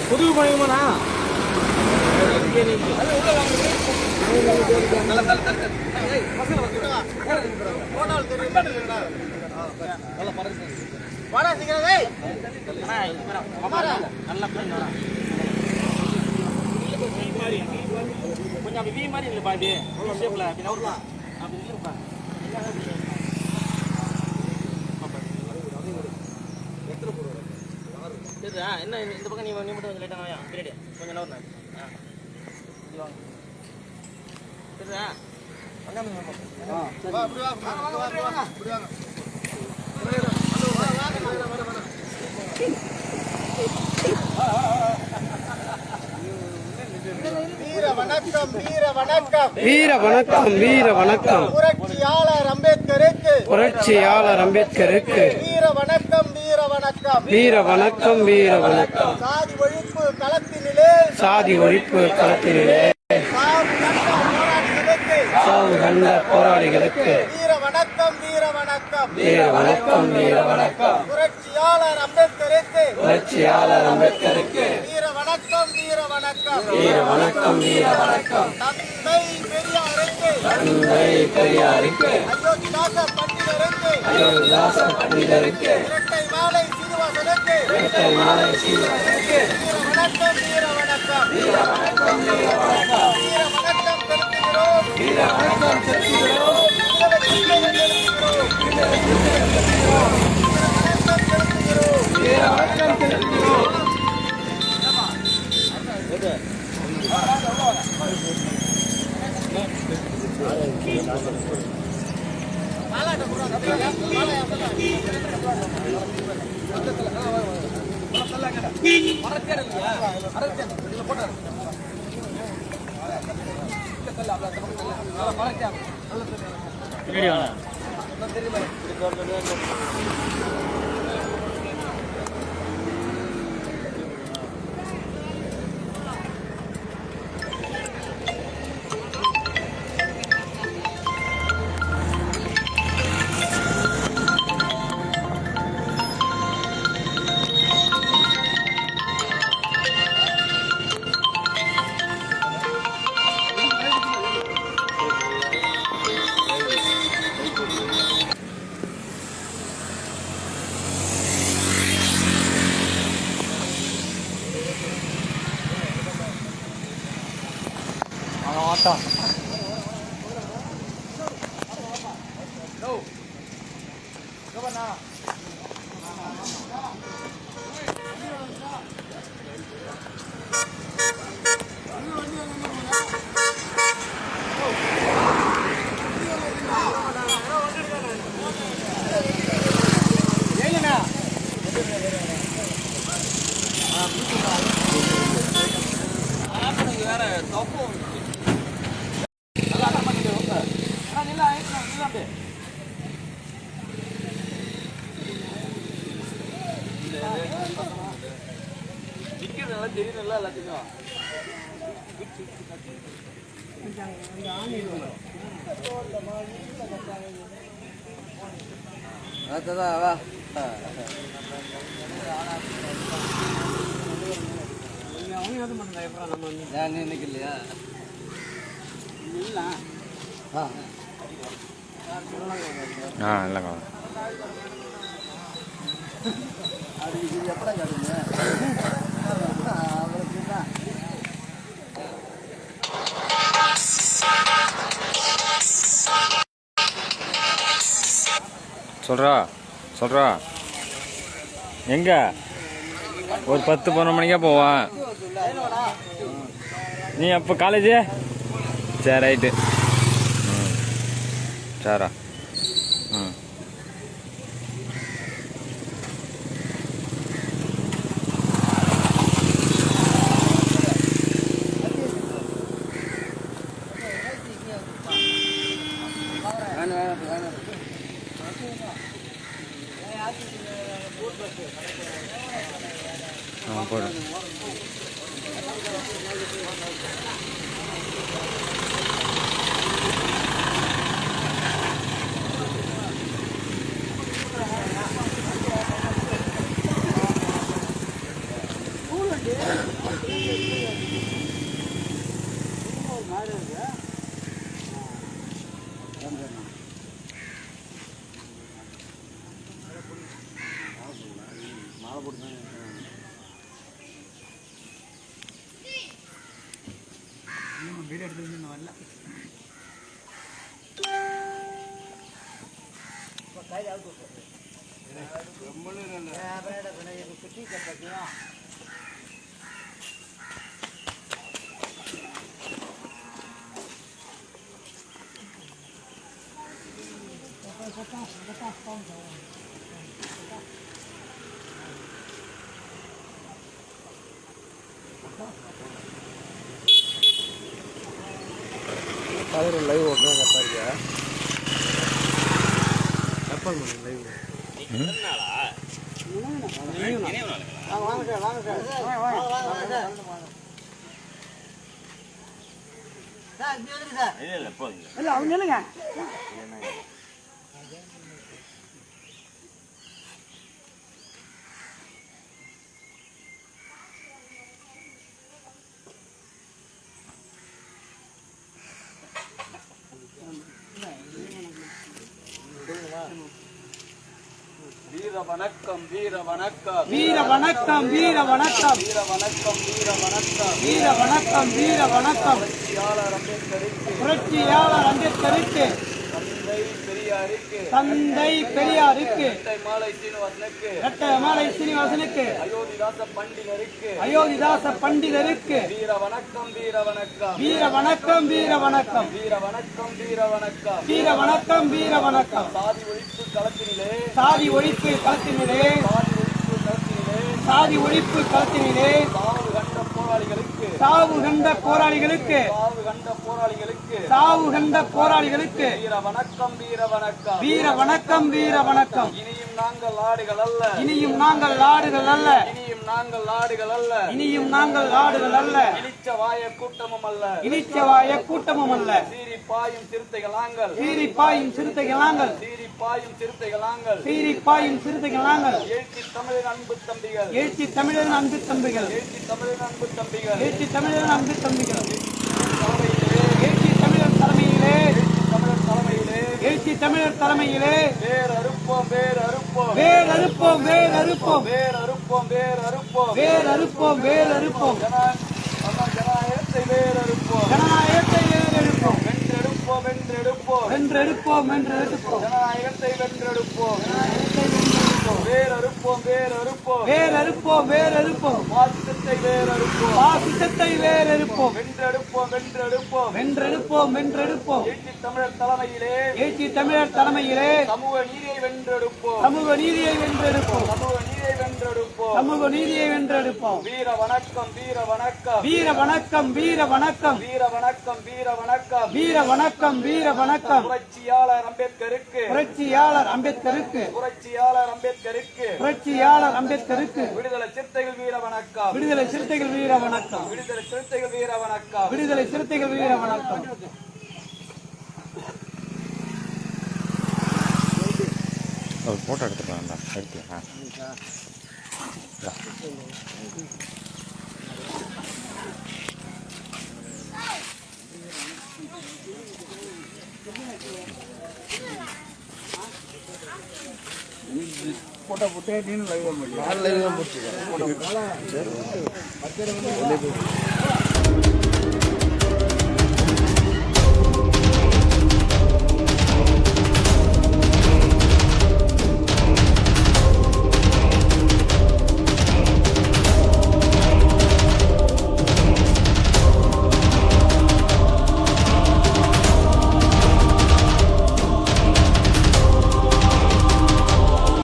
புது பணியுமாண்ணா கொஞ்சம் வி மாதிரி இல்லைப்பா இது ஷேப்ல அப்படி நவுறலாம் அப்படி இல்லைப்பா சரிதா என்ன இந்த பக்கம் நீ மட்டும் கொஞ்சம் லேட்டாக வாயா பின்னாடி கொஞ்சம் நவுறா சரிதா வீர வணக்கம் வீர வணக்கம் வீர வணக்கம் வீர வணக்கம் புரட்சியாளர் அம்பேத்கருக்கு புரட்சியாளர் அம்பேத்கருக்கு வீர வணக்கம் வீர வணக்கம் வீர வணக்கம் வீர வணக்கம் சாதி ஒழிப்பு களத்தினிலே சாதி ஒழிப்பு களத்திலே சாவு கண்ட போராளிகளுக்கு வீர வணக்கம் வீர வணக்கம் வீர வணக்கம் வீர வணக்கம் புரட்சியாளர் அம்பேத்கருக்கு புரட்சியாளர் அம்பேத்கருக்கு வீர வணக்கம் வீர வணக்கம் வீர வணக்கம் வீர வணக்கம் தந்தை பெரியாருக்கு தந்தை பெரியாருக்கு அயோத்திதாச பண்டிதருக்கு அயோத்திதாச பண்டிதருக்கு இரட்டை மாலை சீனிவாசனுக்கு இரட்டை மாலை சீனிவாசனுக்கு வீர வணக்கம் வீர வணக்கம் வீர வணக்கம் வீர வணக்கம் வீர வணக்கம் செலுத்துகிறோம் வீர வணக்கம் செலுத்துகிறோம் வீர வணக்கம் செலுத்துகிறோம் தெரியுதுல்ல எல்லாத்துக்கும் இன்னைக்கு இல்லையா இல்லைங்க அது இது எப்படா காட்டுங்க சொல்றா எங்க ஒரு 10-11 மணிக்கா போவான் நீ அப்போ காலேஜ் சரி ரைட்டு சரிடா போடு. வீடியோ எடுத்து வரல லைவ் ஓட்டுறேன் கரெக்டாக இருக்கியா? எப்போ லைவ் வாங்க சார், வாங்க சார். வாங்க சார். சார், இப்படி வந்துருங்க சார். இல்லை அவங்க இல்லைங்க வீர வணக்கம் வீர வணக்கம் வீர வணக்கம் வீர வணக்கம் வீர வணக்கம் வீர வணக்கம் வீர வணக்கம் வீர வணக்கம் புரட்சியாளர் அம்பேத்கருக்கு புரட்சியாளர் அம்பேத்கருக்கு தந்தை பெரியாருக்கு தந்தை பெரியாருக்கு மாலை சீனிவாசனுக்கு ரெட்டமலை சீனிவாசனுக்கு அயோத்திதாச பண்டிதருக்கு அயோத்திதாச பண்டிதருக்கு வீர வணக்கம் வீர வணக்கம் வீர வணக்கம் வீர வணக்கம் வீர வணக்கம் வீர வணக்கம் வீர வணக்கம் வீர வணக்கம் சாதி ஒழிப்பு களத்தினிலே சாதி ஒழிப்பு களத்தினிலே சாதி ஒழிப்பு களத்தினிலே சாதி ஒழிப்பு களத்தினிலே சாவு கண்ட போராளிகளுக்கு சாவு கண்ட போராளிகளுக்கு சாவு கண்ட போராளிகளுக்கு வீர வணக்கம் வீர வணக்கம் வீர வணக்கம் வீர வணக்கம் இனியும் நாங்கள் ஆடுகள் அல்ல இனியும் நாங்கள் ஆடுகள் அல்ல இனியும் நாங்கள் ஆடுகள் அல்ல இனியும் நாங்கள் ஆடுகள் அல்ல இழிச்ச வாய கூட்டமும் அல்ல இனிச்சவாய கூட்டமும் அல்ல சீறி பாயும் சிறுத்தைகள் நாங்கள் சீறி பாயும் சிறுத்தைகள் நாங்கள் சீறி பாயும் சிறுத்தைகள் நாங்கள் சீறி பாயும் சிறுத்தைகள் நாங்கள் எழுச்சி தமிழின் அன்பு தம்பிகள் எழுச்சி தமிழன் அன்பு தம்பிகள் எழுச்சி தமிழின் அன்பு தம்பிகள் எழுச்சி தமிழன் அன்பு தம்பிகள் தலைமையிலே எழுச்சி தமிழர் தலைமையிலே தமிழர் தலைமையிலே எழுச்சி தமிழர் தலைமையிலே வேர் அறுப்போம் வேர் அறுப்போம் வேர் அறுப்போம் வேர் அறுப்போம் வேர் அறுப்போம் வேர் அறுப்போம் வேர் அறுப்போம் வேர் அறுப்போம் ஜனநாயகத்தை வேர் அறுப்போம் ஜனநாயகத்தை வேர் எடுப்போம் வென்றெடுப்போம் வென்றெடுப்போம் வென்றெடுப்போம் வென்றெடுப்போம் ஜனநாயகத்தை வென்றெடுப்போம் வேர் அறுப்போம் வேர் அறுப்போம் வேர் அறுப்போம் வேர் அறுப்போம் பாசிசத்தை வேர் அறுப்போம் பாசிசத்தை வேர் எடுப்போம் வென்றெடுப்போம் வென்றெடுப்போம் வென்றெடுப்போம் வென்றெடுப்போம் எழுச்சி தமிழர் தலைமையிலே எழுச்சி தமிழர் தலைமையிலே சமூக நீதியை வென்றெடுப்போம் சமூக நீதியை வென்றெடுப்போம் சமூக நீதியை வென்றெடுப்போம் சமூக நீதியை வென்றெடுப்போம் வீர வணக்கம் வீர வணக்கம் வீர வணக்கம் வீர வணக்கம் வீர வணக்கம் வீர வணக்கம் வீர வணக்கம் வீர வணக்கம் புரட்சியாளர் அம்பேத்கருக்கு புரட்சியாளர் அம்பேத்கருக்கு புரட்சியாளர் அம்பேத்கருக்கு புரட்சியாளர் அம்பேத்கருக்கு விடுதலை சிறுத்தைகள் வீர வணக்கம் விடுதலை சிறுத்தைகள் வீர வணக்கம் விடுதலை சிறுத்தைகள் வீர வணக்கம் விடுதலை சிறுத்தைகள் வீர வணக்கம் ஒரு ஃபோட்டோ எடுத்துக்கலாம்டா எடுத்துக்கலாம் போட்டோ போட்டு நீனும் லைவ் லைவ் தான் போட்டுருக்கேன்